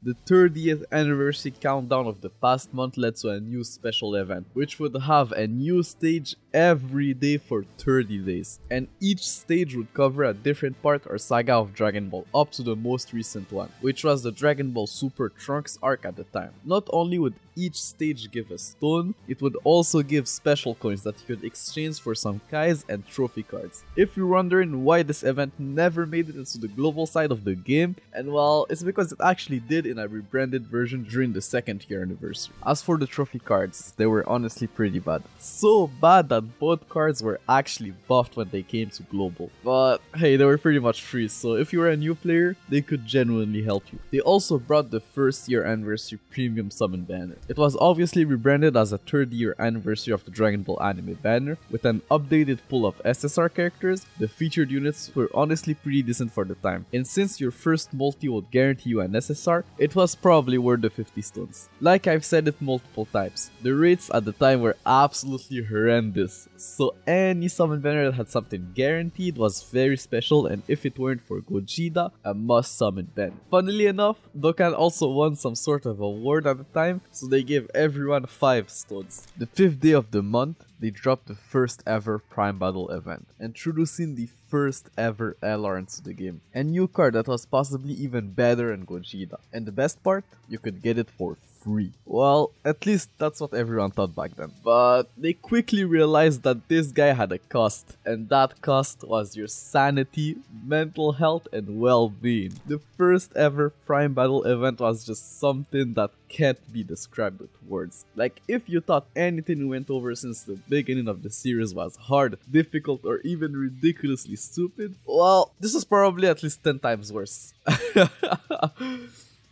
The 30th anniversary countdown of the past month led to a new special event, which would have a new stage every day for 30 days. And each stage would cover a different part or saga of Dragon Ball, up to the most recent one, which was the Dragon Ball Super Trunks arc at the time. Not only would each stage give a stone, it would also give special coins that you could exchange for some Kais and trophy cards. If you're wondering why this event never made it into the global side of the game, and well, it's because it actually did in a rebranded version during the 2nd year anniversary. As for the trophy cards, they were honestly pretty bad. So bad that both cards were actually buffed when they came to global. But hey, they were pretty much free, so if you were a new player, they could genuinely help you. They also brought the 1st year anniversary premium summon banner. It was obviously rebranded as a 3rd year anniversary of the Dragon Ball anime banner, with an updated pool of SSR characters. The featured units were honestly pretty decent for the time, and since your first multi would guarantee you an SSR, it was probably worth the 50 stones. Like I've said it multiple times, the rates at the time were absolutely horrendous, so any summon banner that had something guaranteed was very special, and if it weren't for Gogeta, a must summon banner. Funnily enough, Dokkan also won some sort of award at the time, so they gave everyone 5 stones. The 5th day of the month, they dropped the first ever Prime Battle event, introducing the first ever LR into the game. A new card that was possibly even better than Gogeta. And the best part, you could get it for free. Well, at least that's what everyone thought back then. But they quickly realized that this guy had a cost, and that cost was your sanity, mental health, and well-being. The first ever Prime Battle event was just something that can't be described with words. Like, if you thought anything we went over since the beginning of the series was hard, difficult, or even ridiculously stupid, well, this is probably at least 10 times worse.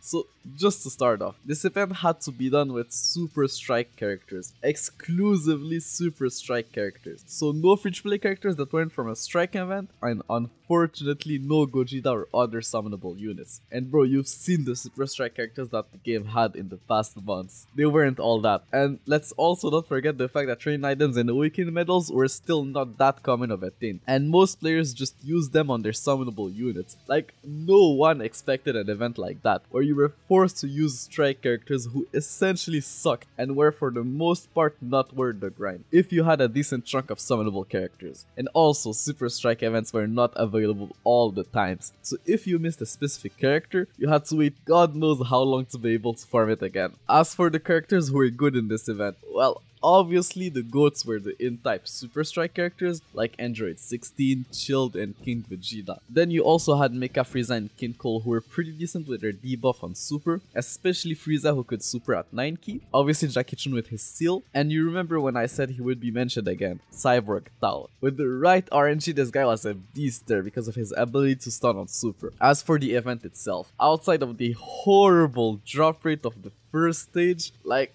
So, just to start off, this event had to be done with Super Strike characters, exclusively Super Strike characters. So no free-to-play characters that weren't from a Strike event, and unfortunately no Gogeta or other summonable units. And bro, you've seen the Super Strike characters that the game had in the past months. They weren't all that. And let's also not forget the fact that training items and awakening medals were still not that common of a thing, and most players just used them on their summonable units. Like, no one expected an event like that, where you were forced to use strike characters who essentially sucked and were for the most part not worth the grind if you had a decent chunk of summonable characters. And also, super strike events were not available all the times, so if you missed a specific character, you had to wait God knows how long to be able to farm it again. As for the characters who were good in this event, well, obviously the GOATs were the in-type Super Strike characters like Android 16, Chilled, and King Vegeta. Then you also had Mecha Frieza and King Cole who were pretty decent with their debuff on Super, especially Frieza who could Super at 9 key, obviously Jackie Chun with his seal, and you remember when I said he would be mentioned again, Cyborg Tao. With the right RNG, this guy was a beast there because of his ability to stun on Super. As for the event itself, outside of the horrible drop rate of the first stage, like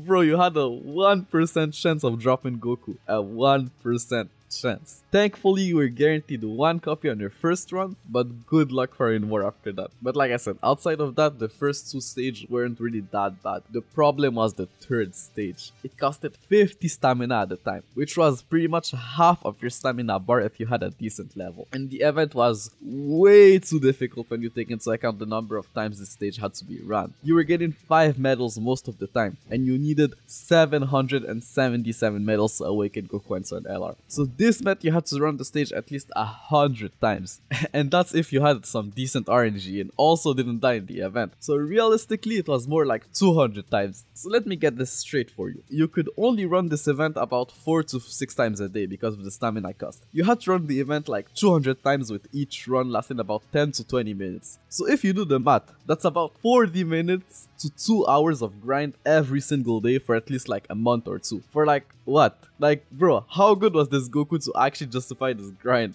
bro, you had a 1% chance of dropping Goku. A 1% chance. Thankfully, you were guaranteed 1 copy on your first run, but good luck finding more after that. But like I said, outside of that, the first 2 stages weren't really that bad. The problem was the 3rd stage. It costed 50 stamina at the time, which was pretty much half of your stamina bar if you had a decent level. And the event was way too difficult when you take into account the number of times this stage had to be run. You were getting 5 medals most of the time, and you needed 777 medals to awaken Goku and Son LR. So this meant you had to run the stage at least 100 times, and that's if you had some decent RNG and also didn't die in the event. So realistically, it was more like 200 times. So let me get this straight for you. You could only run this event about 4 to 6 times a day because of the stamina cost. You had to run the event like 200 times with each run lasting about 10 to 20 minutes. So if you do the math, that's about 40 minutes to 2 hours of grind every single day for at least like a month or 2. For like what? Like, bro, how good was this Goku to actually justify this grind?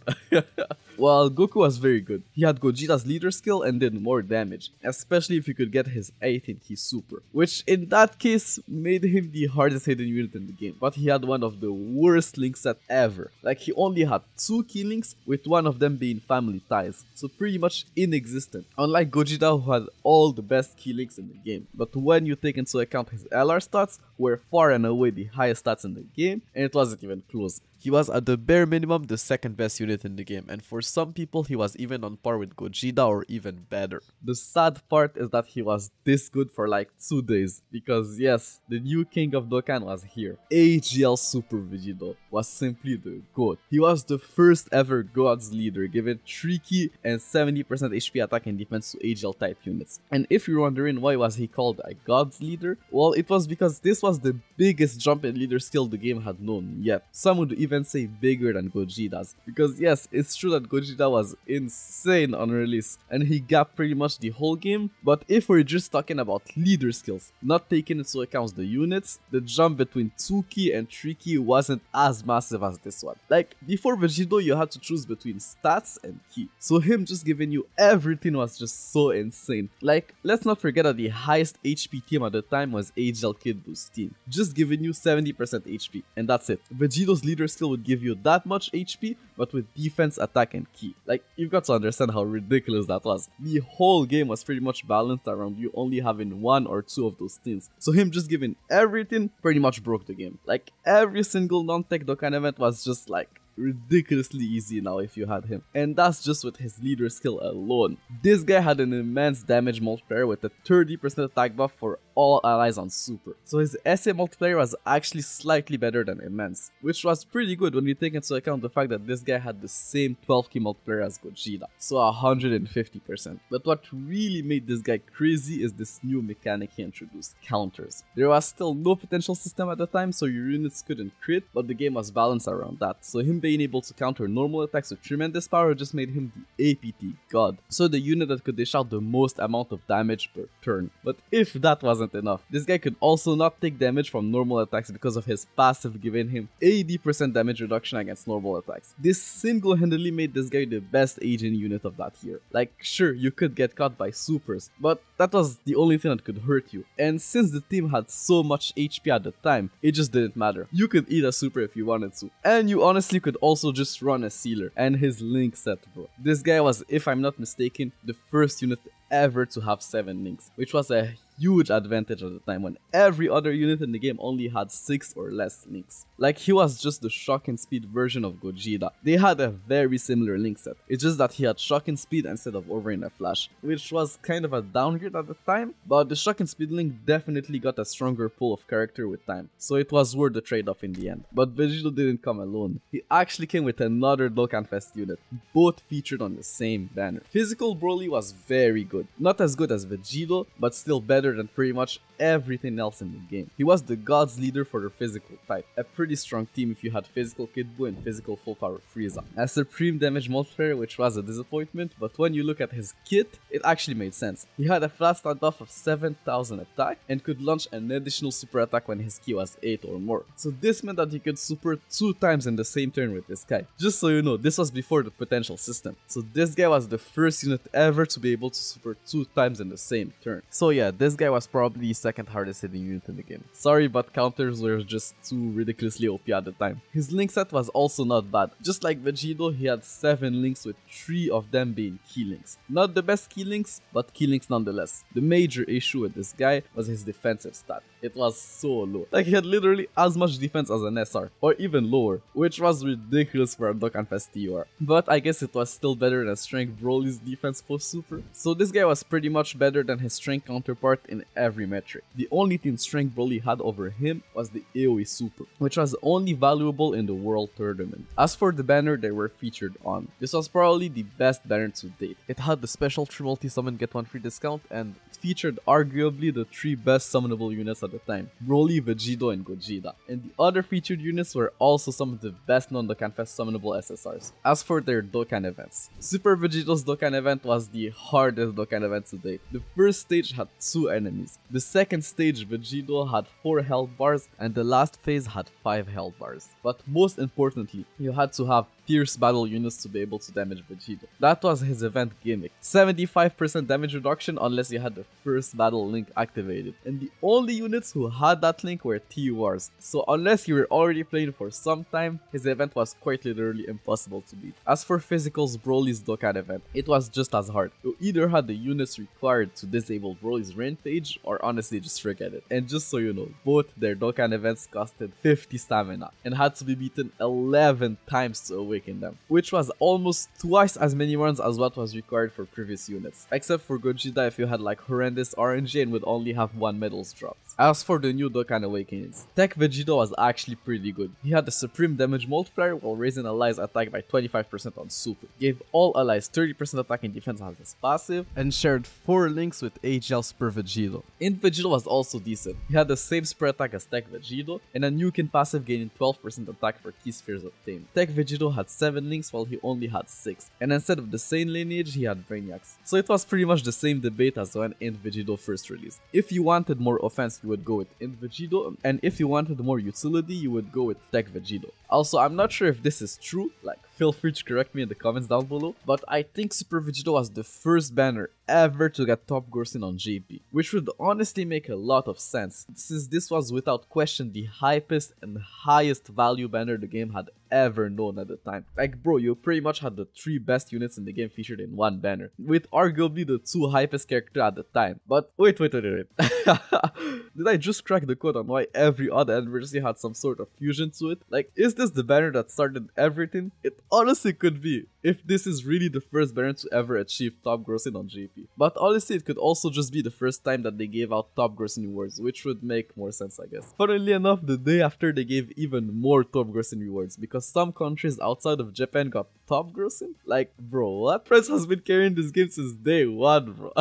Well, Goku was very good. He had Gogeta's leader skill and did more damage, especially if you could get his 18th key super, which in that case made him the hardest hidden unit in the game. But he had one of the worst link set ever. Like, he only had 2 key links, with one of them being family ties, so pretty much inexistent. Unlike Gogeta, who had all the best key links in the game. But when you take into account his LR stats, were far and away the highest stats in the game, and it wasn't even close. He was at the bare minimum the second best unit in the game, and for some people he was even on par with Gogeta or even better. The sad part is that he was this good for like 2 days, because yes, the new king of Dokkan was here. AGL Super Vegito was simply the GOAT. He was the first ever God's leader, given 3 key and 70% HP attack and defense to AGL type units. And if you're wondering why was he called a God's leader, well, it was because this was the biggest jump in leader skill the game had known yet. Some would even say bigger than Gogeta's, because yes, it's true that Gogeta was insane on release and he gapped pretty much the whole game, but if we're just talking about leader skills, not taking into account the units, the jump between 2 key and 3 key wasn't as massive as this one. Like, before Vegito you had to choose between stats and key, so him just giving you everything was just so insane. Like, let's not forget that the highest HP team at the time was AGL Kid Buu's team, just giving you 70% HP, and that's it. Vegito's leader skill would give you that much HP, but with defense, attack, and key. Like, you've got to understand how ridiculous that was. The whole game was pretty much balanced around you only having 1 or 2 of those things, so him just giving everything pretty much broke the game. Like, every single non-tech Dokkan event was just like ridiculously easy now if you had him, and that's just with his leader skill alone. This guy had an immense damage multiplier with a 30% attack buff for all allies on Super, so his SA multiplier was actually slightly better than immense, which was pretty good when you take into account the fact that this guy had the same 12 key multiplier as Gogeta, so 150%. But what really made this guy crazy is this new mechanic he introduced, counters. There was still no potential system at the time, so your units couldn't crit, but the game was balanced around that, so him being able to counter normal attacks with tremendous power just made him the APT god, so the unit that could dish out the most amount of damage per turn. But if that wasn't enough, this guy could also not take damage from normal attacks because of his passive giving him 80% damage reduction against normal attacks. This single-handedly made this guy the best aging unit of that year. Like, sure, you could get caught by supers, but that was the only thing that could hurt you, and since the team had so much HP at the time, it just didn't matter. You could eat a super if you wanted to, and you honestly could also just run a sealer. And his link set, bro. This guy was, if I'm not mistaken, the first unit ever to have 7 links, which was a huge advantage at the time when every other unit in the game only had 6 or less links. Like, he was just the shock and speed version of Gogeta. They had a very similar link set, it's just that he had shock and speed instead of over in a flash, which was kind of a downgrade at the time, but the shock and speed link definitely got a stronger pull of character with time, so it was worth the trade-off in the end. But Vegito didn't come alone, he actually came with another Dokkan Fest unit, both featured on the same banner. Physical Broly was very good, not as good as Vegito, but still better than pretty much everything else in the game. He was the god's leader for the physical type, a pretty strong team if you had physical Kid Buu and physical full power Frieza. A supreme damage multiplier, which was a disappointment, but when you look at his kit, it actually made sense. He had a flat stat buff of 7000 attack and could launch an additional super attack when his ki was 8 or more. So this meant that you could super 2 times in the same turn with this guy. Just so you know, this was before the potential system. So this guy was the first unit ever to be able to super 2 times in the same turn. So yeah, this guy was probably the second hardest hitting unit in the game. Sorry, but counters were just too ridiculously OP at the time. His link set was also not bad. Just like Vegito, he had 7 links with 3 of them being key links. Not the best key links, but key links nonetheless. The major issue with this guy was his defensive stat. It was so low. Like, he had literally as much defense as an SR, or even lower, which was ridiculous for a Dokkan Fest TUR. But I guess it was still better than Strength Broly's defense post super. So this guy was pretty much better than his strength counterpart in every metric. The only thing Strength Broly had over him was the AoE super, which was only valuable in the World Tournament. As for the banner they were featured on, this was probably the best banner to date. It had the special 3 multi-summon get 1 free discount, and it featured arguably the 3 best summonable units at the time, Broly, Vegito, and Gogeta. And the other featured units were also some of the best non-Dokkan Fest summonable SSRs. As for their Dokkan events, Super Vegito's Dokkan event was the hardest Dokkan event to date. The first stage had 2 enemies. The second stage, Vegito had 4 health bars, and the last phase had 5 health bars. But most importantly, you had to have fierce battle units to be able to damage Vegito. That was his event gimmick. 75% damage reduction unless you had the first battle link activated. And the only units who had that link were TURs. So unless you were already playing for some time, his event was quite literally impossible to beat. As for Physical's Broly's Dokkan event, it was just as hard. You either had the units required to disable Broly's Rampage, or honestly just forget it. And just so you know, both their Dokkan events costed 50 stamina and had to be beaten 11 times to awaken them, which was almost twice as many runs as what was required for previous units, except for Gogeta if you had like horrendous RNG and would only have 1 medals dropped. As for the new Dokkan Awakenings, Tech Vegito was actually pretty good. He had a supreme damage multiplier while raising allies' attack by 25% on Super, gave all allies 30% attack and defense as his passive, and shared 4 links with AGL Super Vegito. Int Vegito was also decent. He had the same spread attack as Tech Vegito, and a Nukin passive gaining 12% attack for key spheres obtained. Tech Vegito had 7 links while he only had 6, and instead of the same lineage, he had Brainiacs. So it was pretty much the same debate as when Int Vegito first released. If you wanted more offense, you would go with Int Vegito, and if you wanted more utility, you would go with Tech Vegito. Also, I'm not sure if this is true, like feel free to correct me in the comments down below, but I think Super Vegito was the first banner ever to get top grossing on JP, which would honestly make a lot of sense, since this was without question the hypest and highest value banner the game had ever known at the time. Like bro, you pretty much had the 3 best units in the game featured in one banner, with arguably the 2 hypest characters at the time. But wait. Did I just crack the code on why every other anniversary had some sort of fusion to it? Like, is this the banner that started everything? It honestly could be, if this is really the first banner to ever achieve top grossing on JP. But honestly, it could also just be the first time that they gave out top grossing rewards, which would make more sense, I guess. Funnily enough, the day after they gave even more top grossing rewards, because some countries outside of Japan got top grossing? Like, bro, what? France has been carrying this game since day 1, bro.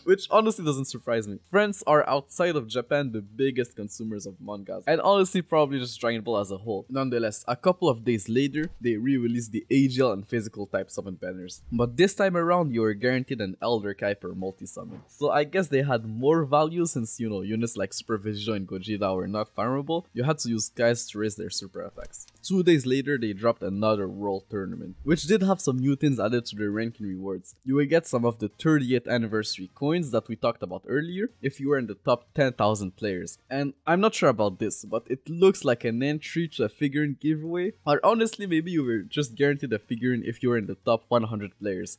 Which honestly doesn't surprise me. France are outside of Japan the biggest consumers of mangas, and honestly probably just Dragon Ball as a whole. Nonetheless, a couple of days later, they re-released the AGL and physical type summon banners. But this time around, you were guaranteed an Elder Kai per multi-summon. So I guess they had more value since, you know, units like Super Vegito and Gogeta were not farmable. You had to use Kais to raise their super attacks. 2 days later, they dropped another World Tournament, which did have some new things added to their ranking rewards. You will get some of the 30th anniversary coins that we talked about earlier if you were in the top 10,000 players. And I'm not sure about this, but it looks like an entry to a figurine giveaway. Or honestly, maybe you were just guaranteed a figurine if you were in the top 100 players.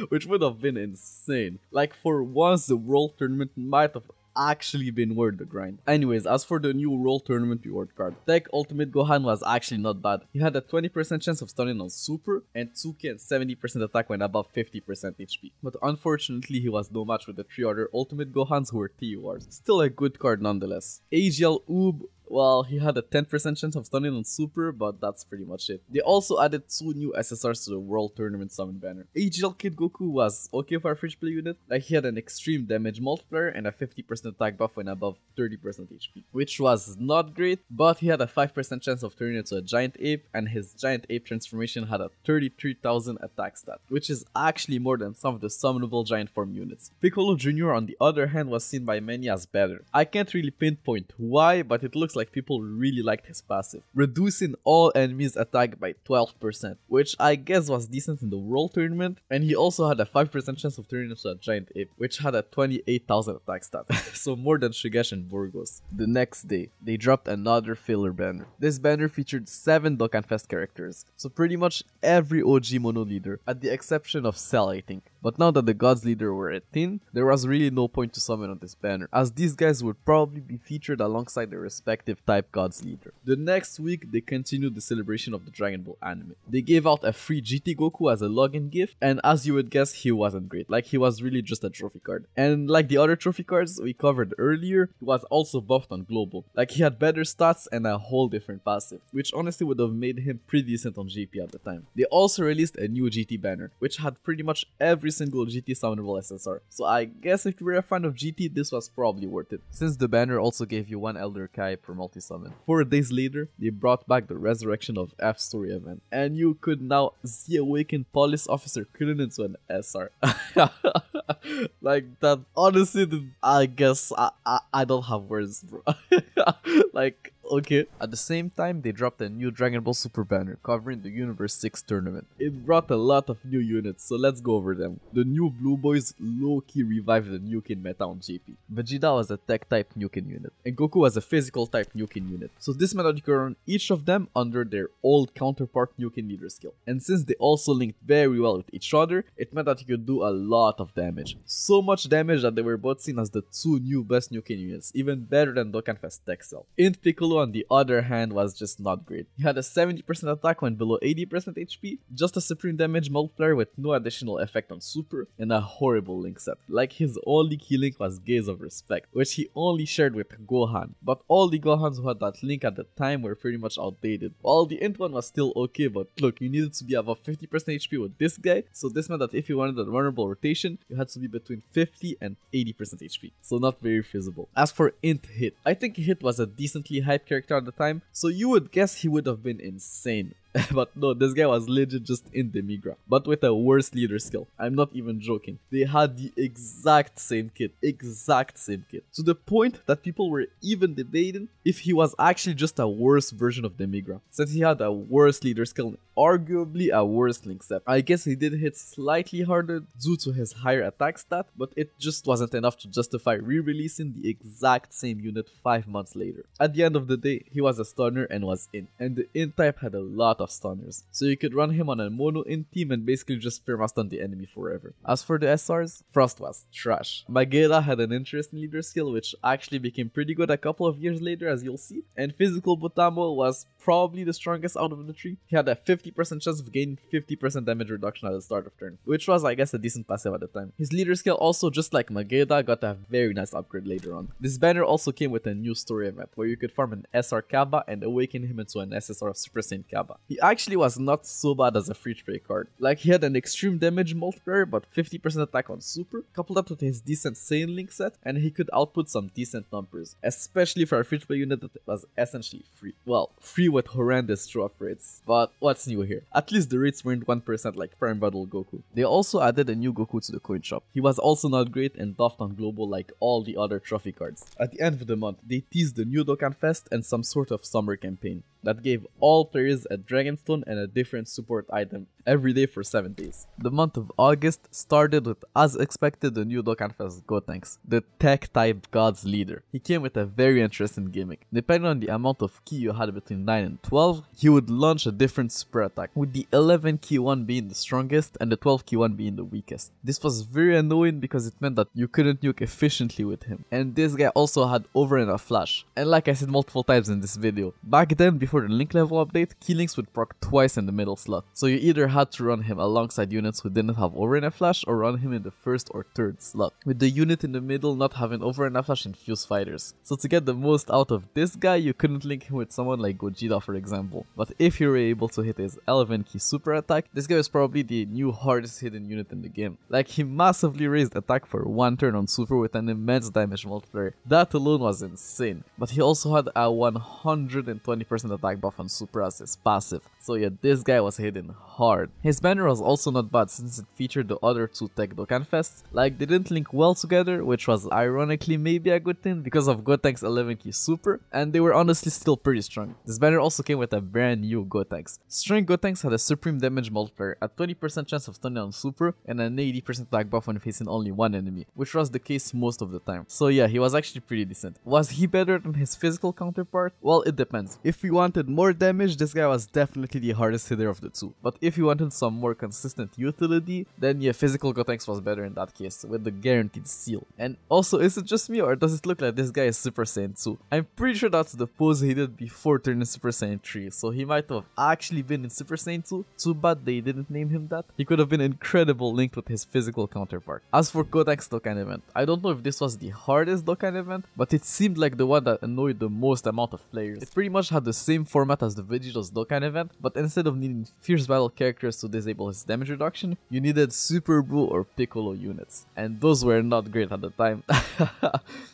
Which would have been insane. Like, for once, the World Tournament might have actually been worth the grind. Anyways, as for the new World Tournament reward card, Tech Ultimate Gohan was actually not bad. He had a 20% chance of stunning on Super, and 2k and 70% attack when above 50% HP. But unfortunately, he was no match with the 3 other Ultimate Gohans who were TURs. Still a good card nonetheless. AGL Oob, well, he had a 10% chance of stunning on Super, but that's pretty much it. They also added 2 new SSRs to the World Tournament Summon banner. AGL Kid Goku was okay for a free play unit. Like, he had an extreme damage multiplier and a 50% attack buff when above 30% HP, which was not great, but he had a 5% chance of turning into a giant ape, and his giant ape transformation had a 33,000 attack stat, which is actually more than some of the summonable giant form units. Piccolo Jr. on the other hand was seen by many as better. I can't really pinpoint why, but it looks like people really liked his passive, reducing all enemies' attack by 12%, which I guess was decent in the World Tournament, and he also had a 5% chance of turning into a giant ape, which had a 28,000 attack stat, so more than Shigesh and Burgos. The next day, they dropped another filler banner. This banner featured 7 Dokkan Fest characters, so pretty much every OG Mono leader, at the exception of Cell, I think. But now that the Gods leader were a thing, there was really no point to summon on this banner, as these guys would probably be featured alongside their respective type Gods leader. The next week, they continued the celebration of the Dragon Ball anime. They gave out a free GT Goku as a login gift, and as you would guess, he wasn't great. Like, he was really just a trophy card. And like the other trophy cards we covered earlier, he was also buffed on Global. Like, he had better stats and a whole different passive, which honestly would have made him pretty decent on GP at the time. They also released a new GT banner, which had pretty much every single GT summonable SSR. So I guess if you were a fan of GT, this was probably worth it, since the banner also gave you 1 Elder Kai per multi-summon. 4 days later, they brought back the Resurrection of F story event, and you could now Z-awaken Police Officer Krillin into an SR. Like, that honestly, I guess I don't have words, bro. Like, Okay. At the same time, they dropped a new Dragon Ball Super banner covering the Universe 6 tournament. It brought a lot of new units, so let's go over them. The new Blue Boys low-key revived the Nukin meta on JP. Vegeta was a tech-type Nukin unit, and Goku was a physical-type Nukin unit. So this meant that you could run each of them under their old counterpart Nukin leader skill. And since they also linked very well with each other, it meant that you could do a lot of damage. So much damage that they were both seen as the two new best Nukin units, even better than Dokkan Fest Tech Cell. Int Piccolo on the other hand was just not great. He had a 70% attack when below 80% HP, just a supreme damage multiplier with no additional effect on Super, and a horrible link set. Like his only key link was Gaze of Respect, which he only shared with Gohan, but all the Gohans who had that link at the time were pretty much outdated. While the Int one was still okay, but look, you needed to be above 50% HP with this guy, so this meant that if you wanted a vulnerable rotation, you had to be between 50 and 80% HP, so not very feasible. As for Int Hit, I think Hit was a decently hyped character at the time, so you would guess he would have been insane. But no, this guy was legit just in Demigra, but with a worse leader skill. I'm not even joking. They had the exact same kit, to the point that people were even debating if he was actually just a worse version of Demigra, since he had a worse leader skill and arguably a worse link set. I guess he did hit slightly harder due to his higher attack stat, but it just wasn't enough to justify re-releasing the exact same unit 5 months later. At the end of the day, he was a stunner and was in, and the Int type had a lot of stunners, so you could run him on a mono Int team and basically just perma-stun the enemy forever. As for the SRs, Frost was trash. Mageda had an interesting leader skill which actually became pretty good a couple of years later, as you'll see, and Physical Butamo was probably the strongest out of the three. He had a 50% chance of gaining 50% damage reduction at the start of turn, which was I guess a decent passive at the time. His leader skill also, just like Mageda, got a very nice upgrade later on. This banner also came with a new story event where you could farm an SR Kaba and awaken him into an SSR of Super Saiyan Kaba. He actually was not so bad as a free to play card. Like, he had an extreme damage multiplier but 50% attack on Super, coupled up with his decent Saiyan link set, and he could output some decent numbers, especially for a free to play unit that was essentially free. Well, free with horrendous drop rates, but what's new here? At least the rates weren't 1% like Prime Battle Goku. They also added a new Goku to the coin shop. He was also not great and buffed on global like all the other trophy cards. At the end of the month, they teased the new Dokkan Fest and some sort of summer campaign that gave all players a Dragonstone and a different support item every day for 7 days. The month of August started with, as expected, the new Dokkan Fest Gotenks, the tech-type god's leader. He came with a very interesting gimmick. Depending on the amount of ki you had between 9 and 12, he would launch a different super attack, with the 11 ki one being the strongest and the 12 ki one being the weakest. This was very annoying because it meant that you couldn't nuke efficiently with him. And this guy also had over and a flash. And like I said multiple times in this video, back then before the link level update, key links would proc twice in the middle slot. So you either had to run him alongside units who didn't have over and a flash, or run him in the first or third slot, with the unit in the middle not having over and a flash and fuse fighters. So to get the most out of this guy, you couldn't link him with someone like Gogeta for example. But if you were able to hit his 11 key super attack, this guy was probably the new hardest hidden unit in the game. Like, he massively raised attack for 1 turn on super with an immense damage multiplier. That alone was insane. But he also had a 120% attack buff on super as his passive. So yeah, this guy was hitting hard. His banner was also not bad since it featured the other two Tech Dokkan Fests. Like, they didn't link well together, which was ironically maybe a good thing because of Gotenks 11 key super, and they were honestly still pretty strong. This banner also came with a brand new Gotenks. Strong Gotenks had a supreme damage multiplier, a 20% chance of stunning on super, and an 80% attack buff when facing only one enemy, which was the case most of the time. So yeah, he was actually pretty decent. Was he better than his physical counterpart? Well, it depends. If you wanted more damage, this guy was definitely the hardest hitter of the two. But if you wanted some more consistent utility, then yeah, physical Gotenks was better in that case, with the guaranteed seal. And also, is it just me or does it look like this guy is Super Saiyan 2? I'm pretty sure that's the pose he did before turning Super Saiyan 3, so he might have actually been in Super Saiyan 2. Too bad they didn't name him that. He could have been incredible linked with his physical counterpart. As for Gotenks Dokkan event, I don't know if this was the hardest Dokkan event, but it seemed like the one that annoyed the most amount of players. It pretty much had the same format as the Vegeta's Dokkan event, but instead of needing fierce battle characters characters to disable his damage reduction, you needed Super Buu or Piccolo units, and those were not great at the time.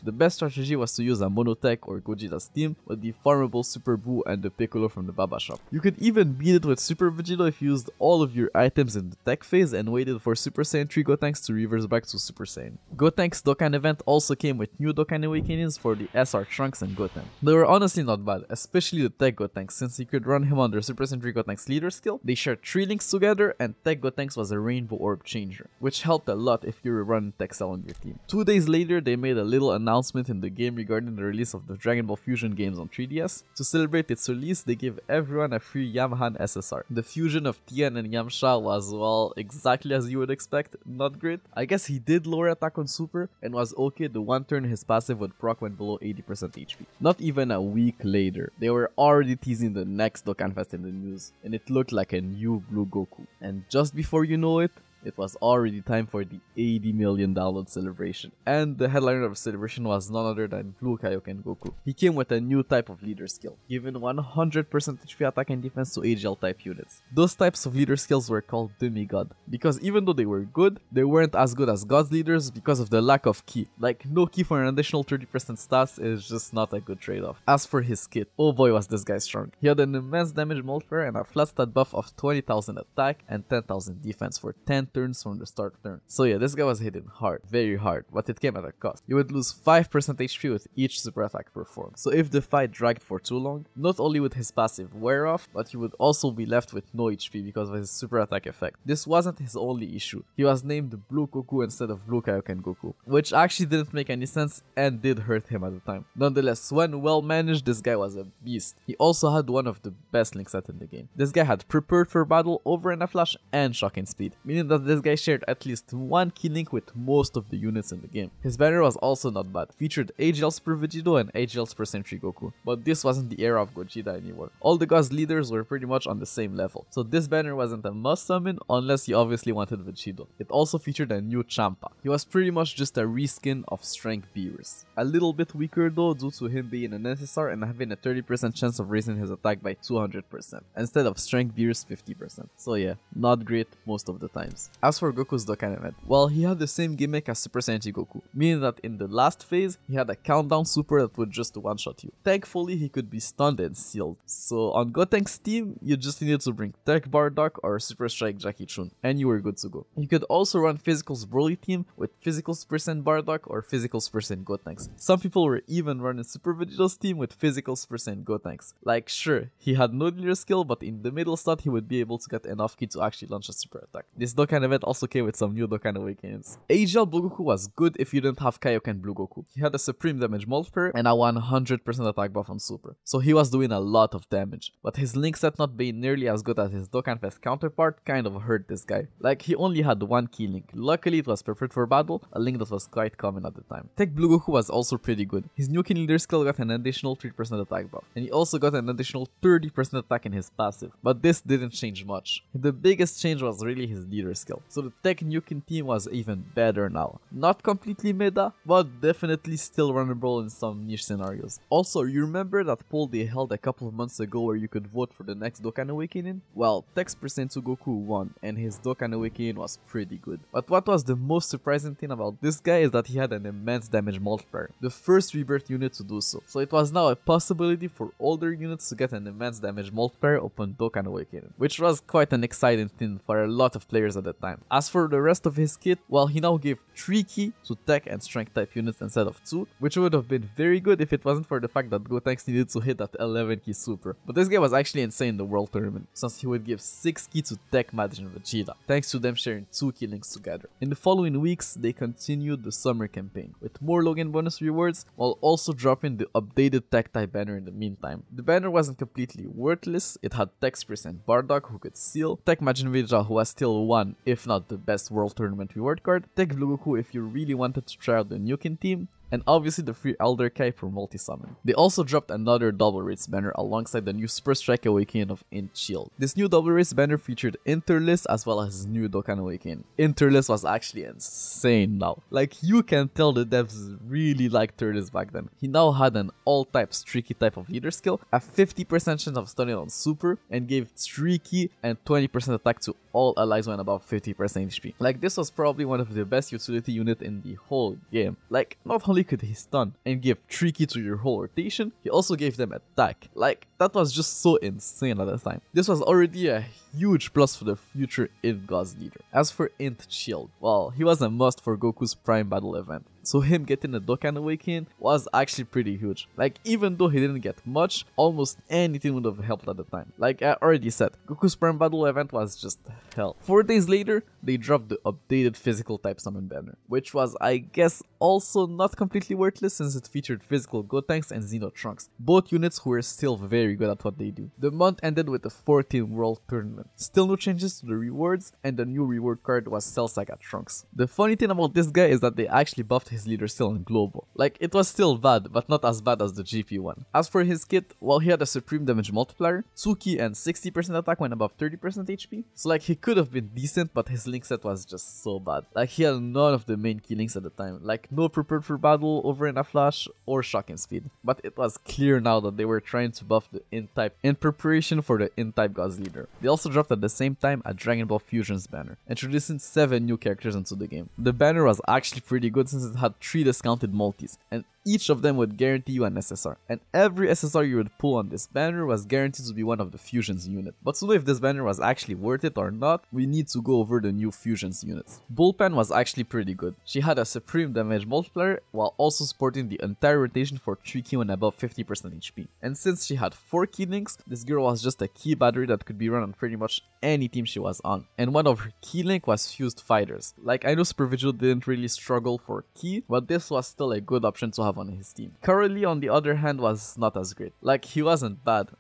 The best strategy was to use a Monotech or Gogeta's team with the farmable Super Buu and the Piccolo from the Baba shop. You could even beat it with Super Vegito if you used all of your items in the tech phase and waited for Super Saiyan 3 Gotenks to reverse back to Super Saiyan. Gotenks Dokkan event also came with new Dokkan Awakenings for the SR Trunks and Goten. They were honestly not bad, especially the Tech Gotenks, since you could run him under Super Saiyan 3 Gotenks leader skill. They shared 3 links together, and Tech Gotenks was a Rainbow Orb changer, which helped a lot if you were running Tech Cell on your team. 2 days later, they made a little announcement in the game regarding the release of the Dragon Ball Fusion games on 3DS. To celebrate its release, they gave everyone a free Yamhan SSR. The fusion of Tien and Yamcha was, well, exactly as you would expect, not great. I guess he did lower attack on Super, and was okay the one turn his passive would proc when below 80% HP. Not even a week later, they were already teasing the next Dokkan Fest in the news, and it looked like a new Blue Goku. And just before you know it was already time for the $80 million download celebration. And the headliner of the celebration was none other than Blue Kaioken Goku. He came with a new type of leader skill, giving 100% HP attack and defense to AGL type units. Those types of leader skills were called Demigod, because even though they were good, they weren't as good as God's leaders because of the lack of ki. Like, no ki for an additional 30% stats is just not a good trade-off. As for his kit, oh boy was this guy strong. He had an immense damage multiplier and a flat stat buff of 20,000 attack and 10,000 defense for 10 turns from the start of turn. So yeah, this guy was hitting hard, very hard, but it came at a cost. You would lose 5% HP with each super attack performed. So if the fight dragged for too long, not only would his passive wear off, but you would also be left with no HP because of his super attack effect. This wasn't his only issue. He was named Blue Goku instead of Blue Kaioken Goku, which actually didn't make any sense and did hurt him at the time. Nonetheless, when well managed, this guy was a beast. He also had one of the best link sets in the game. This guy had Prepared for Battle, Over in a Flash, and Shocking Speed, meaning that this guy shared at least one key link with most of the units in the game. His banner was also not bad, featured AGL Super Vegito and AGL Super Saiyan 3 Goku, but this wasn't the era of Gogeta anymore. All the gods leaders were pretty much on the same level, so this banner wasn't a must summon unless you obviously wanted Vegito. It also featured a new Champa. He was pretty much just a reskin of Strength Beerus. A little bit weaker though due to him being an SSR and having a 30% chance of raising his attack by 200% instead of Strength Beerus 50%. So yeah, not great most of the times. As for Goku's Dokkan event, well, he had the same gimmick as Super Saiyan 3 Goku, meaning that in the last phase, he had a countdown super that would just one-shot you. Thankfully, he could be stunned and sealed. So on Gotenks team, you just needed to bring Tech Bardock or Super Strike Jackie Chun, and you were good to go. You could also run Physical's Broly team with Physical Super Saiyan Bardock or Physical Super Saiyan Gotenks. Some people were even running Super Vegito's team with Physical Super Saiyan Gotenks. Like, sure, he had no leader skill, but in the middle slot, he would be able to get enough ki to actually launch a super attack. This Dokkan event also came with some new Dokkan Awakenings. AGL Blue Goku was good if you didn't have Kaioken Blue Goku. He had a supreme damage multiplier and a 100% attack buff on super, so he was doing a lot of damage. But his link set not being nearly as good as his Dokkan Fest counterpart kind of hurt this guy. Like, he only had one key link. Luckily, it was Prepared for Battle, a link that was quite common at the time. Tech Blue Goku was also pretty good. His new King Leader skill got an additional 3% attack buff, and he also got an additional 30% attack in his passive, but this didn't change much. The biggest change was really his leader skill, so the Tech Nukin team was even better now. Not completely meta, but definitely still runnable in some niche scenarios. Also, you remember that poll they held a couple of months ago where you could vote for the next Dokkan Awakening? Well, Tech's percent to Goku won, and his Dokkan Awakening was pretty good. But what was the most surprising thing about this guy is that he had an immense damage multiplier, the first rebirth unit to do so. So it was now a possibility for older units to get an immense damage multiplier upon Dokkan Awakening, which was quite an exciting thing for a lot of players at the time. As for the rest of his kit, well, he now gave 3 ki to Tech and Strength type units instead of 2, which would have been very good if it wasn't for the fact that Gotenks needed to hit that 11 ki super. But this guy was actually insane in the World Tournament, since he would give 6 ki to Tech, Majin and Vegeta, thanks to them sharing 2 ki links together. In the following weeks, they continued the summer campaign, with more Logan bonus rewards, while also dropping the updated Tech type banner in the meantime. The banner wasn't completely worthless. It had Tech's percent Bardock who could seal, Tech Majin Vegeta who was still one, if not the best World Tournament reward card, Tech Blue Goku if you really wanted to try out the Nukin team, and obviously the free Elder Kai for multi-summon. They also dropped another double race banner alongside the new Super Strike Awakening of Int Shield. This new double race banner featured Interlist as well as his new Dokkan Awakening. Interlist was actually insane now. Like, you can tell the devs really liked Turles back then. He now had an all-type streaky type of leader skill, a 50% chance of stunning on super, and gave streaky and 20% attack to all allies when above 50% HP. Like, this was probably one of the best utility unit in the whole game. Like, not only could he stun and give streaky to your whole rotation, he also gave them attack. Like, that was just so insane at the time. This was already a huge plus for the future Int Gods leader. As for Int Shield, well, he was a must for Goku's Prime Battle event. So him getting a Dokkan Awakening was actually pretty huge. Like, even though he didn't get much, almost anything would have helped at the time. Like I already said, Goku's Prime Battle event was just hell. 4 days later, they dropped the updated physical type summon banner, which was, I guess, also not completely worthless since it featured physical Gotenks and Xeno Trunks, both units who were still very good at what they do. The month ended with the 14 World Tournament. Still no changes to the rewards, and the new reward card was Cell Saga Trunks. The funny thing about this guy is that they actually buffed his leader still in global. Like, it was still bad, but not as bad as the GP one. As for his kit, well, he had a supreme damage multiplier, 2 ki and 60% attack when above 30% HP. So like, he could have been decent, but his link set was just so bad. Like, he had none of the main key links at the time. Like, no prepared for battle, over in a flash, or shocking speed. But it was clear now that they were trying to buff the Int type in preparation for the Int type Gods leader. They also dropped at the same time a Dragon Ball Fusions banner, introducing 7 new characters into the game. The banner was actually pretty good since it had 3 discounted multis, and each of them would guarantee you an SSR, and every SSR you would pull on this banner was guaranteed to be one of the Fusions unit. But to know if this banner was actually worth it or not, we need to go over the new Fusions units. Bullpen was actually pretty good. She had a supreme damage multiplier while also supporting the entire rotation for 3 ki when above 50% HP. And since she had 4 key links, this girl was just a key battery that could be run on pretty much any team she was on. And one of her key link was Fused Fighters. Like, I know Super Vigil didn't really struggle for key, but this was still a good option to have on his team. Currently, on the other hand, was not as great. Like, he wasn't bad.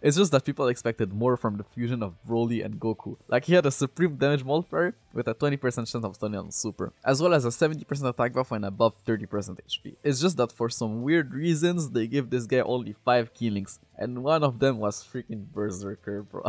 It's just that people expected more from the fusion of Broly and Goku. Like, he had a supreme damage multiplier with a 20% chance of stunning on super, as well as a 70% attack buff when above 30% HP. It's just that for some weird reasons, they give this guy only 5 key links, and one of them was freaking Berserker, bro.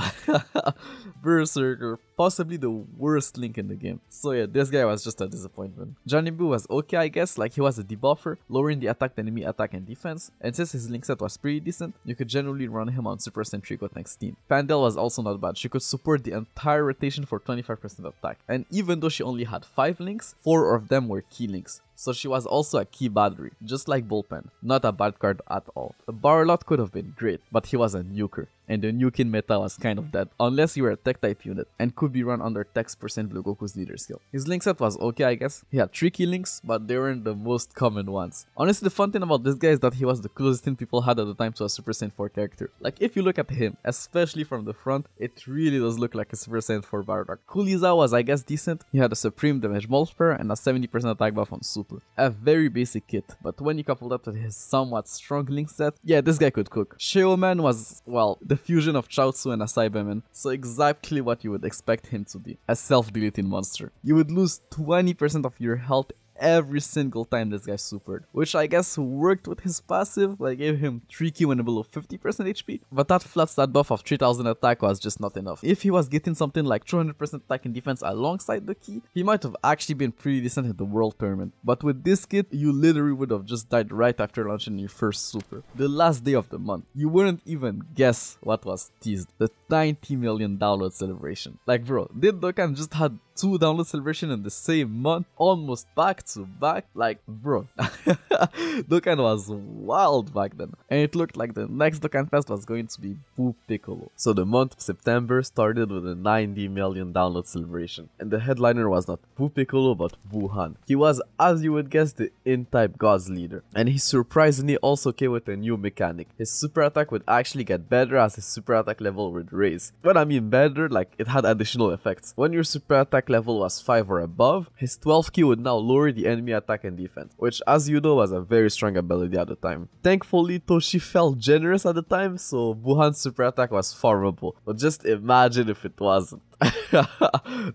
Berserker, possibly the worst link in the game. So yeah, this guy was just a disappointment. Johnny Boo was okay, I guess. Like, he was a debuffer, lowering the attacked enemy attack and defense, and since his link set was pretty decent, you could generally run him on Super Sentry Gotenks team. Pandel was also not bad. She could support the entire rotation for 25% attack, and even though she only had 5 links, 4 of them were key links. So she was also a key battery, just like Bullpen. Not a bad card at all. Barlot could have been great, but he was a nuker, and the nuking meta was kind of dead, unless you were a tech type unit, and could be run under Text % Blue Goku's leader skill. His link set was okay, I guess. He had 3 key links, but they weren't the most common ones. Honestly, the fun thing about this guy is that he was the closest thing people had at the time to a Super Saiyan 4 character. Like, if you look at him, especially from the front, it really does look like a Super Saiyan 4 Bardock. Kuliza was, I guess, decent. He had a supreme damage multiplier and a 70% attack buff on super. A very basic kit, but when you couple that with his somewhat strong link set, yeah, this guy could cook. Sheoman was, well, the fusion of Chaozu and a Cyberman, so exactly what you would expect him to be. A self-deleting monster. You would lose 20% of your health every single time this guy supered, which I guess worked with his passive. Like, gave him 3 ki when below 50% HP, but that flat stat buff of 3000 attack was just not enough. If he was getting something like 200% attack and defense alongside the key, he might have actually been pretty decent at the World Tournament. But with this kit, you literally would have just died right after launching your first super. The last day of the month, you wouldn't even guess what was teased: the 90 million download celebration. Like, bro, did Dokkan just had 2 download celebration in the same month, almost back to back? Like, bro, Dokkan was wild back then, and it looked like the next Dokkan Fest was going to be Buu Piccolo. So the month of September started with a 90 million download celebration, and the headliner was not Buu Piccolo but Wuhan. He was, as you would guess, the N-type Gods leader, and he surprisingly also came with a new mechanic. His super attack would actually get better as his super attack level would raise. When I mean better, like, it had additional effects. When your super attack level was 5 or above, his 12 ki would now lower the enemy attack and defense, which, as you know, was a very strong ability at the time. Thankfully, Toshi felt generous at the time, so Wuhan's super attack was farmable, but just imagine if it wasn't.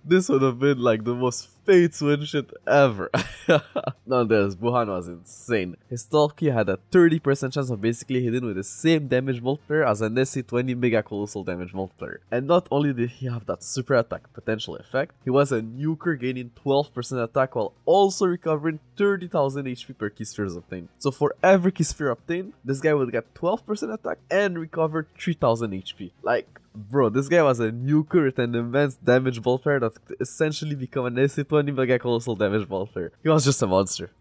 This would have been like the most pay to win shit ever. Nonetheless, Buhan was insane. His Stalky had a 30% chance of basically hitting with the same damage multiplier as an SC20 Mega Colossal damage multiplier. And not only did he have that super attack potential effect, he was a nuker gaining 12% attack while also recovering 30,000 HP per key spheres obtained. So for every key sphere obtained, this guy would get 12% attack and recover 3000 HP. Like, bro, this guy was a nuker with an immense damage multiplier that could essentially become an SC20 Mega Colossal damage multiplier. He was just a monster.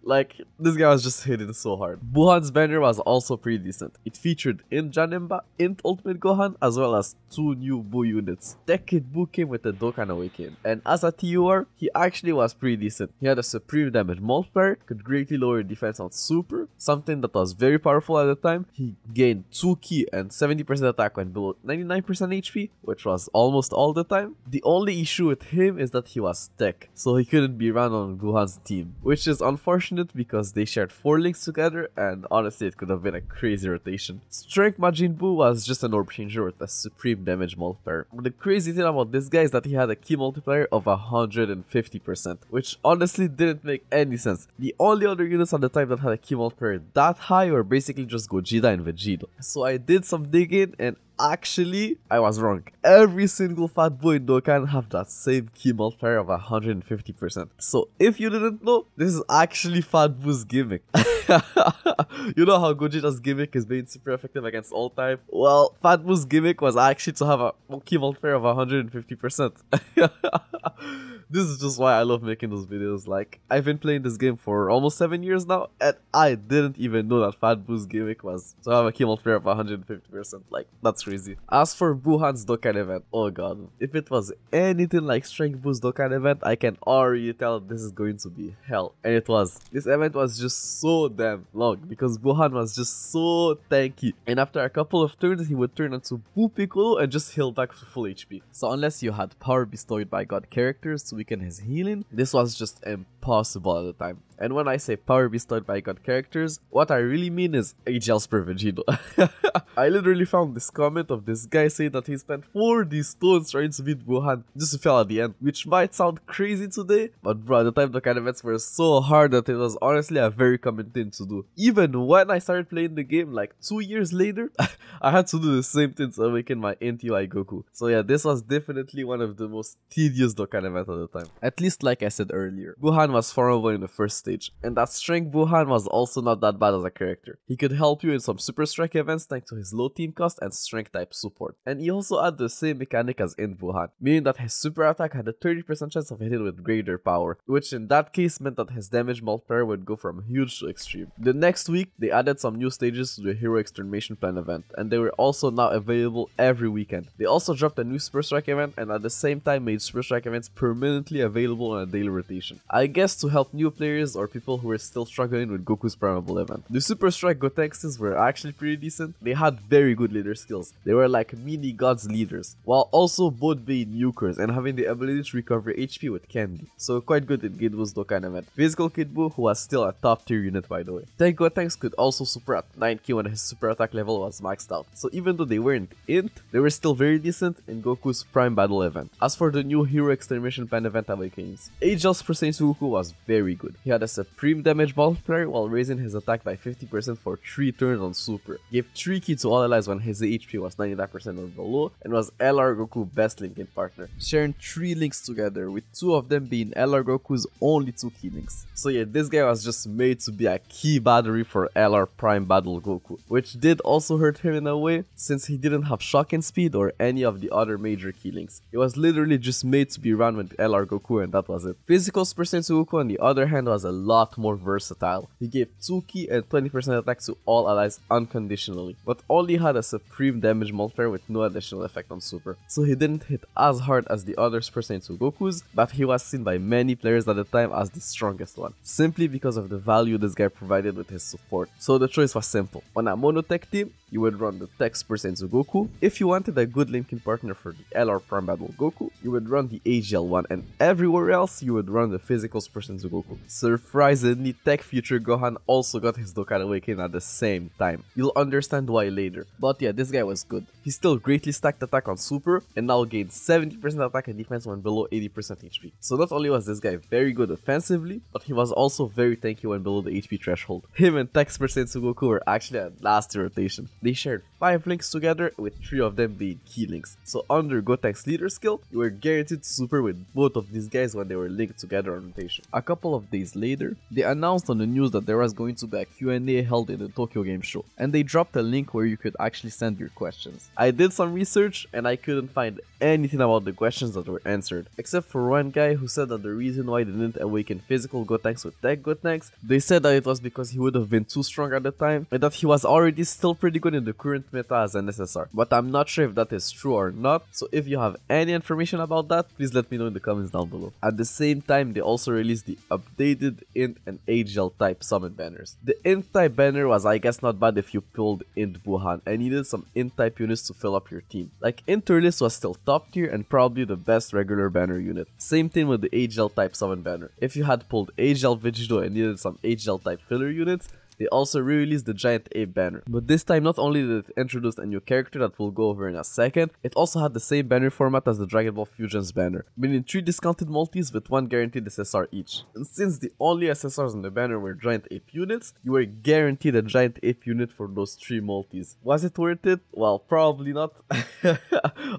Like, this guy was just hitting so hard. Buhan's banner was also pretty decent. It featured Int Janemba, Int Ultimate Gohan, as well as 2 new Buu units. Tech Kid Buu came with the Dokkan Awakening, and as a TUR, he actually was pretty decent. He had a supreme damage multiplier, could greatly lower defense on super, something that was very powerful at the time. He gained 2 ki and 70% attack when below 99% HP, which was almost all the time. The only issue with him is that he was tech, so he couldn't be run on Gohan's team, which is unfortunate because they shared 4 links together, and honestly it could have been a crazy rotation. Strength Majin Buu was just an orb changer with a supreme damage multiplier. The crazy thing about this guy is that he had a key multiplier of 150%, which honestly didn't make any sense. The only other units on the type that had a key multiplier that high were basically just Gogeta and Vegito. So I did some digging, and actually, I was wrong. Every single Fat Buu in Dokkan have that same key multiplier of 150%. So if you didn't know, this is actually Fat Buu's gimmick. You know how Gogeta's gimmick is being super effective against all type? Well, Fat Buu's gimmick was actually to have a key multiplier of 150%. This is just why I love making those videos. Like, I've been playing this game for almost 7 years now, and I didn't even know that Fat Buu's gimmick was to have a key multiplier of 150%. Like, that's crazy. As for Buhan's Dokkan event, oh god, if it was anything like Strength Buu's Dokkan event, I can already tell this is going to be hell. And it was. This event was just so damn long because Buhan was just so tanky. And after a couple of turns, he would turn into Buu Piccolo and just heal back to full HP. So unless you had power bestowed by God characters to weaken his healing, this was just impossible at the time. And when I say power bestowed by God characters, what I really mean is HLs per Vegito. I literally found this comment of this guy saying that he spent 40 stones trying to beat Buhan just to fail at the end, which might sound crazy today, but bro, at the time the kind of events were so hard that it was honestly a very common thing to do. Even when I started playing the game like 2 years later, I had to do the same thing to awaken my NTY Goku. So yeah, this was definitely one of the most tedious Dokkan events at the time. At least like I said earlier, Buhan was formable in the first stage, and that Strength Buhan was also not that bad as a character. He could help you in some Super Strike events thanks to his low team cost and Strength type support. And he also had the same mechanic as Int Buhan, meaning that his super attack had a 30% chance of hitting with greater power, which in that case meant that his damage multiplier would go from huge to extreme. The next week, they added some new stages to the Hero Extermination Plan event, and they were also now available every weekend. They also dropped a new Super Strike event and at the same time made Super Strike events permanently available on a daily rotation. I guess to help new players or people who were still struggling with Goku's Primeval event. The Super Strike Gotexes were actually pretty decent. They had very good leader skills. They were like mini gods leaders, while also both being nukers and having the ability to recover HP with candy. So quite good in Kid Buu's Dokkan event. Physical Kid Buu, who was still a top tier unit by the way. Tech Gotenks could also super at 9k when his super attack level was maxed out. So even though they weren't int, they were still very decent in Goku's Prime Battle event. As for the new Hero Extermination Plan event Awakenings, HL's per Goku was very good. He had a supreme damage multiplier while raising his attack by 50% for 3 turns on super. Gave 3 ki to all allies when his HP was 99% or below, and was LR Goku best linking partner, sharing 3 links together, with 2 of them being LR Goku's only 2 key links. So yeah, this guy was just made to be a key battery for LR Prime Battle Goku, which did also hurt him in a way, since he didn't have shocking speed or any of the other major key links. He was literally just made to be run with LR Goku and that was it. Physical percent Goku on the other hand was a lot more versatile. He gave 2 ki and 20% attack to all allies unconditionally, but only had a supreme damage multiplier with no additional effect on super. So he didn't hit as hard as the other percent Gokus, but he was seen by many players at the time as the strongest one, simply because of the value this guy provided with his support. So the choice was simple. On a monotech team, you would run the Tech Super Senzu Goku. If you wanted a good linking partner for the LR Prime Battle Goku, you would run the AGL one, and everywhere else you would run the physical Super Senzu Goku. Surprisingly, Tech Future Gohan also got his Dokkan Awakening at the same time. You'll understand why later. But yeah, this guy was good. He still greatly stacked attack on Super, and now gained 70% attack and defense when below 80% HP. So not only was this guy very good offensively, but he was also very tanky when below the HP threshold. Him and Tech Super Senzu Goku were actually at last rotation. They shared 5 links together, with 3 of them being key links. So under Gotenks leader skill, you were guaranteed to super with both of these guys when they were linked together on rotation. A couple of days later, they announced on the news that there was going to be a Q&A held in the Tokyo Game Show, and they dropped a link where you could actually send your questions. I did some research and I couldn't find anything about the questions that were answered, except for one guy who said that the reason why they didn't awaken physical Gotenks with Tech Gotenks, they said that it was because he would have been too strong at the time, and that he was already still pretty good in the current meta as an SSR. But I'm not sure if that is true or not, so if you have any information about that, please let me know in the comments down below. At the same time, they also released the updated Int and AGL type summon banners. The Int type banner was, I guess, not bad if you pulled Int Buhan and needed some Int type units to fill up your team. Like, Interlist was still top tier and probably the best regular banner unit. Same thing with the AGL type summon banner. If you had pulled AGL Vegito and needed some AGL type filler units, they also re-released the Giant Ape banner. But this time, not only did it introduce a new character that we'll go over in a second, it also had the same banner format as the Dragon Ball Fusions banner, meaning 3 discounted multis with 1 guaranteed SSR each. And since the only SSRs on the banner were Giant Ape units, you were guaranteed a Giant Ape unit for those 3 multis. Was it worth it? Well, probably not.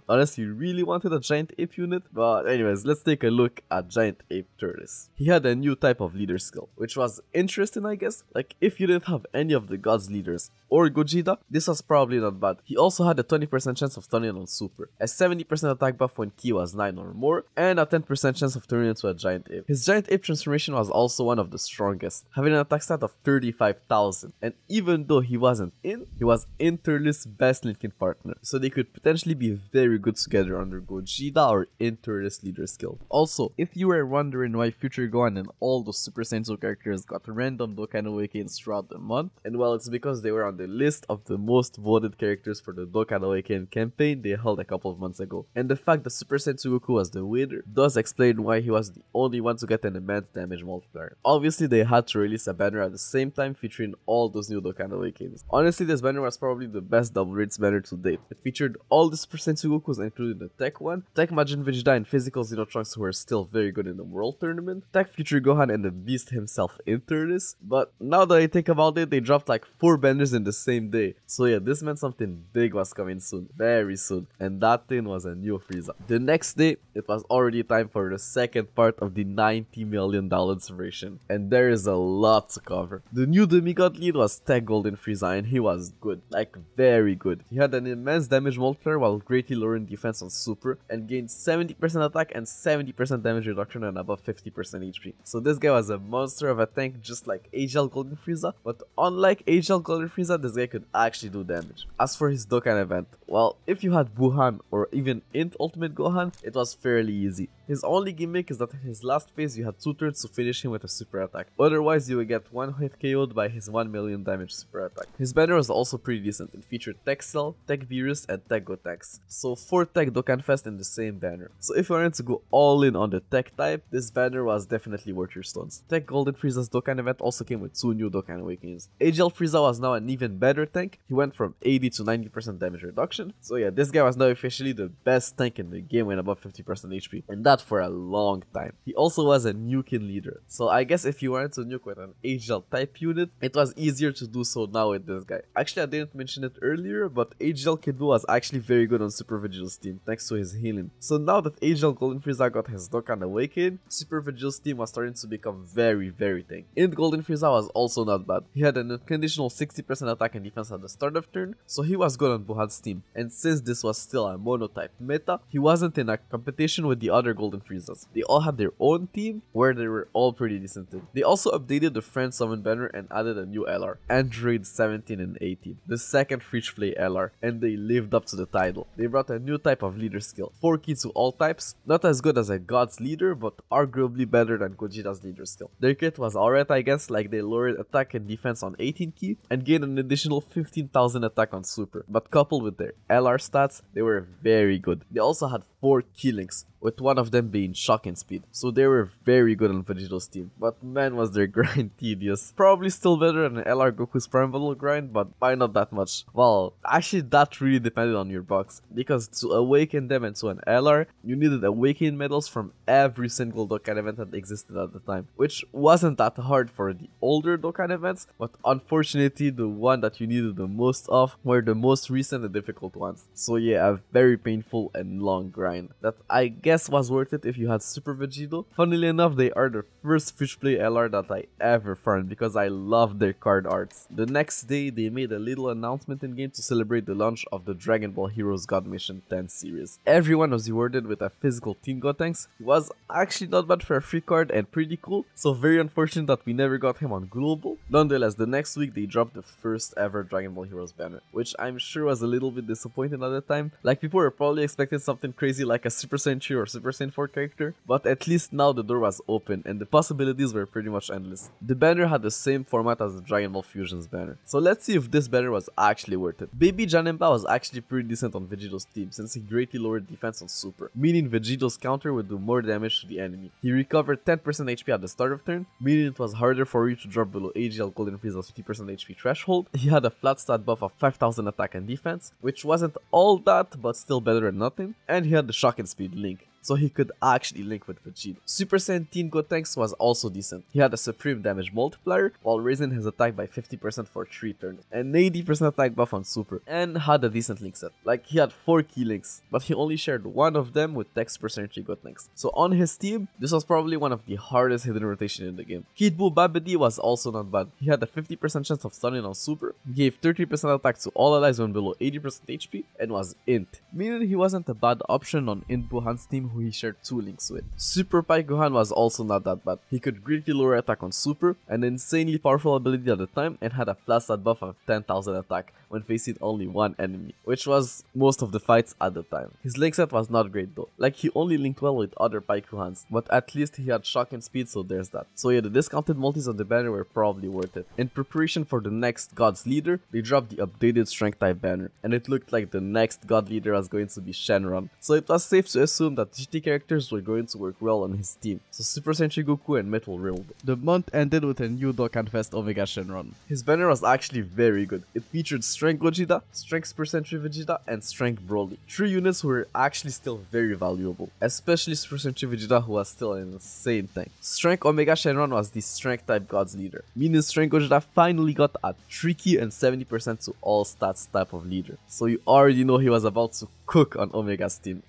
Unless you really wanted a Giant Ape unit. But anyways, let's take a look at Giant Ape Turles. He had a new type of leader skill, which was interesting, I guess. Like, if you didn't have any of the gods leaders or Gogeta, this was probably not bad. He also had a 20% chance of turning on Super, a 70% attack buff when Ki was 9 or more, and a 10% chance of turning into a Giant Ape. His Giant Ape transformation was also one of the strongest, having an attack stat of 35,000, and even though he wasn't in, he was Interlist's best linking partner, so they could potentially be very good together under Gogeta or Interlist leader skill. Also, if you were wondering why Future Gohan and all those Super Senzu characters got random Dokkan Awakens throughout the month, and well, it's because they were on the list of the most voted characters for the Dokkan Awakening campaign they held a couple of months ago. And the fact that Super Senzu Goku was the winner does explain why he was the only one to get an immense damage multiplier. Obviously, they had to release a banner at the same time featuring all those new Dokkan Awakenings. Honestly, this banner was probably the best double rates banner to date. It featured all the Super Senzu Gokus, including the Tech one, Tech Majin Vegeta and physical Xenotrunks, who are still very good in the World Tournament, Tech Future Gohan and the Beast himself Interlist. But now that I think about it, they dropped like 4 banners in the same day. So yeah, this meant something big was coming soon, very soon, and that thing was a new Frieza. The next day, it was already time for the second part of the $90 million celebration, and there is a lot to cover. The new demigod lead was Tech Golden Frieza, and he was good, like very good. He had an immense damage multiplier while greatly lowering defense on Super, and gained 70% attack and 70% damage reduction and above 50% HP. So this guy was a monster of a tank, just like AGL Golden Frieza, but unlike AGL Golden Frieza, this guy could actually do damage. As for his Dokkan event, well, if you had Buhan or even Int Ultimate Gohan, it was fairly easy. His only gimmick is that in his last phase you had 2 turns to finish him with a super attack. Otherwise, you would get 1 hit KO'd by his 1 million damage super attack. His banner was also pretty decent. It featured Tech Cell, Tech Beerus, and Tech Gotenks. So 4 Tech Dokkan Fest in the same banner. So if you wanted to go all in on the Tech type, this banner was definitely worth your stones. Tech Golden Frieza's Dokkan event also came with 2 new Dokkan Awakenings. AGL Frieza was now an even better tank. He went from 80 to 90% damage reduction. So yeah, this guy was now officially the best tank in the game when above 50% HP. And that for a long time. He also was a nuking leader. So I guess if you wanted to nuke with an AGL type unit, it was easier to do so now with this guy. Actually, I didn't mention it earlier, but AGL Kid Buu was actually very good on Super Vigil's team thanks to his healing. So now that AGL Golden Frieza got his Dokkan Awakened, Super Vigil's team was starting to become very tanky. Int Golden Frieza was also not bad. He had an unconditional 60% attack and defense at the start of turn, so he was good on Buhan's team. And since this was still a monotype meta, he wasn't in a competition with the other Golden Friezas. They all had their own team where they were all pretty decent in. They also updated the Friend Summon banner and added a new LR, Android 17 and 18, the second free-to-play LR, and they lived up to the title. They brought a new type of leader skill, 4 key to all types, not as good as a God's leader, but arguably better than Gogeta's leader skill. Their kit was alright, I guess, like they lowered attack and and defense on 18 key, and gained an additional 15,000 attack on super. But coupled with their LR stats, they were very good. They also had 4 key links, with one of them being shocking speed, so they were very good on Vegito's team, but man was their grind tedious. Probably still better than LR Goku's Prime Battle grind, but by not that much. Well, actually that really depended on your box, because to awaken them into an LR, you needed awakening medals from every single Dokkan event that existed at the time, which wasn't that hard for the older Dokkan events, but unfortunately the one that you needed the most of were the most recent and difficult ones. So yeah, a very painful and long grind that I guess was worth it if you had Super Vegito. Funnily enough, they are the first Fish Play LR that I ever farmed because I loved their card arts. The next day, they made a little announcement in game to celebrate the launch of the Dragon Ball Heroes God Mission 10 series. Everyone was rewarded with a physical Team Gotenks. He was actually not bad for a free card and pretty cool, so very unfortunate that we never got him on Global. Nonetheless, the next week they dropped the first ever Dragon Ball Heroes banner, which I'm sure was a little bit disappointing at the time. Like, people were probably expecting something crazy like a Super Saiyan 3 or Super Saiyan 4 character, but at least now the door was open and the possibilities were pretty much endless. The banner had the same format as the Dragon Ball Fusions banner, so let's see if this banner was actually worth it. Baby Janemba was actually pretty decent on Vegito's team since he greatly lowered defense on Super, meaning Vegito's counter would do more damage to the enemy. He recovered 10% HP at the start of turn, meaning it was harder for you to drop below AGL Golden Frieza's 50% HP threshold. He had a flat stat buff of 5000 attack and defense, which wasn't all that, but still better than nothing, and he had the Shock and Speed link, so he could actually link with Vegito. Super Saiyan Teen Gotenks was also decent. He had a supreme damage multiplier while raising his attack by 50% for 3 turns, and 80% attack buff on Super, and had a decent link set. Like, he had 4 key links, but he only shared one of them with Text Super 3 Gotenks. So on his team, this was probably one of the hardest hidden rotation in the game. Kid Buu Babidi was also not bad. He had a 50% chance of stunning on Super, gave 30% attack to all allies when below 80% HP, and was int, meaning he wasn't a bad option on Int Buhan's team, who he shared 2 links with. Super Pai Gohan was also not that bad. He could greatly lower attack on Super, an insanely powerful ability at the time, and had a flat stat buff of 10,000 attack when facing only one enemy, which was most of the fights at the time. His link set was not great though, like he only linked well with other Pai Gohans, but at least he had shock and speed, so there's that. So yeah, the discounted multis on the banner were probably worth it. In preparation for the next God's Leader, they dropped the updated Strength type banner, and it looked like the next God Leader was going to be Shenron, so it was safe to assume that GT characters were going to work well on his team, so Super Saiyan Goku and Metal Railed. The month ended with a new Dokkan Fest Omega Shenron. His banner was actually very good. It featured Strength Gogeta, Strength Super Saiyan Vegeta, and Strength Broly. 3 units who were actually still very valuable, especially Super Saiyan Vegeta, who was still an insane tank. Strength Omega Shenron was the Strength type God's Leader, meaning Strength Gogeta finally got a tricky and 70% to all stats type of leader, so you already know he was about to cook on Omega's team.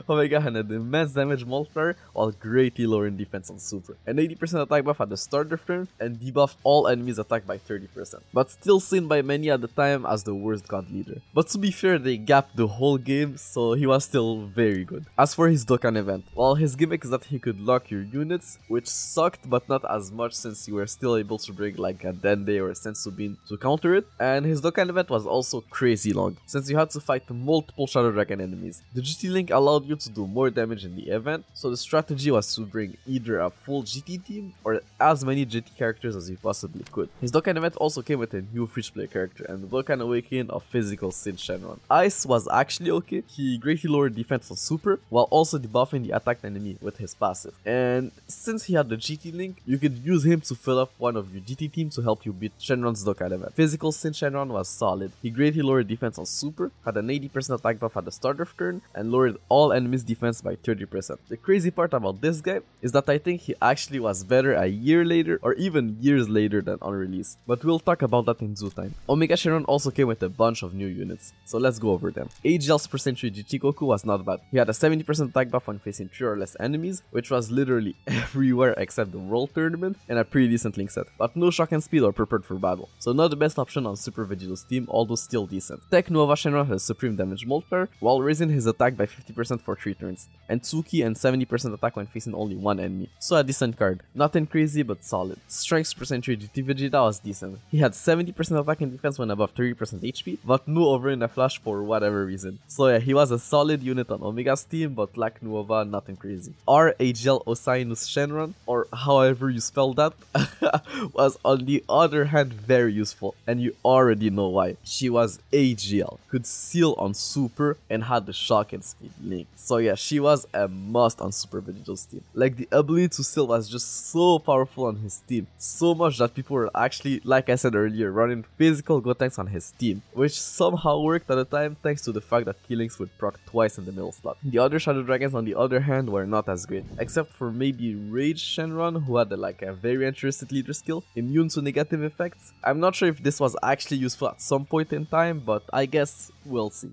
Omega had an immense damage multiplier while greatly lowering defense on Super, an 80% attack buff at the start of turn, and debuffed all enemies attack by 30%, but still seen by many at the time as the worst God Leader. But to be fair, they gapped the whole game, so he was still very good. As for his Dokkan event, well, his gimmick is that he could lock your units, which sucked but not as much since you were still able to bring like a Dende or a Senzu Bean to counter it, and his Dokkan event was also crazy long, since you had to fight multiple Shadow Dragon enemies. The GT Link allowed you to do more damage in the event, so the strategy was to bring either a full GT team or as many GT characters as you possibly could. His Dokkan event also came with a new free play character and the Dokkan Awakening of Physical Sin Shenron. Ice was actually okay. He greatly lowered defense on Super while also debuffing the attacked enemy with his passive, and since he had the GT Link, you could use him to fill up one of your GT teams to help you beat Shenron's Dokkan event. Physical Sin Shenron was solid. He greatly lowered defense on Super, had an 80% attack buff at the start of turn, and lowered all enemies defense by 30%. The crazy part about this guy is that I think he actually was better a year later or even years later than on release, but we'll talk about that in due time. Omega Shenron also came with a bunch of new units, so let's go over them. AGL Super Saiyan 3 GT Goku was not bad. He had a 70% attack buff when facing 3 or less enemies, which was literally everywhere except the World Tournament, and a pretty decent link set, but no shock and speed or prepared for battle, so not the best option on Super Vegito's team, although still decent. Tech Nova Shenron has supreme damage damage multiplier, while raising his attack by 50% for 3 turns, and 2 ki and 70% attack when facing only one enemy. So a decent card. Nothing crazy but solid. Strength percentage GT Vegeta was decent. He had 70% attack and defense when above 30% HP, but no over in a flash for whatever reason. So yeah, he was a solid unit on Omega's team, but like Nuova, nothing crazy. Our AGL Osainus Shenron, or however you spell that, was on the other hand very useful, and you already know why. She was AGL, could seal on Super, and had the shock and speed link. So yeah, she was a must on Super Vegeta's team. Like, the ability to seal was just so powerful on his team, so much that people were actually, like I said earlier, running physical Gotenks on his team, which somehow worked at the time thanks to the fact that Killings would proc twice in the middle slot. The other Shadow Dragons on the other hand were not as great, except for maybe Rage Shenron, who had a very interesting leader skill, immune to negative effects. I'm not sure if this was actually useful at some point in time, but I guess we'll see.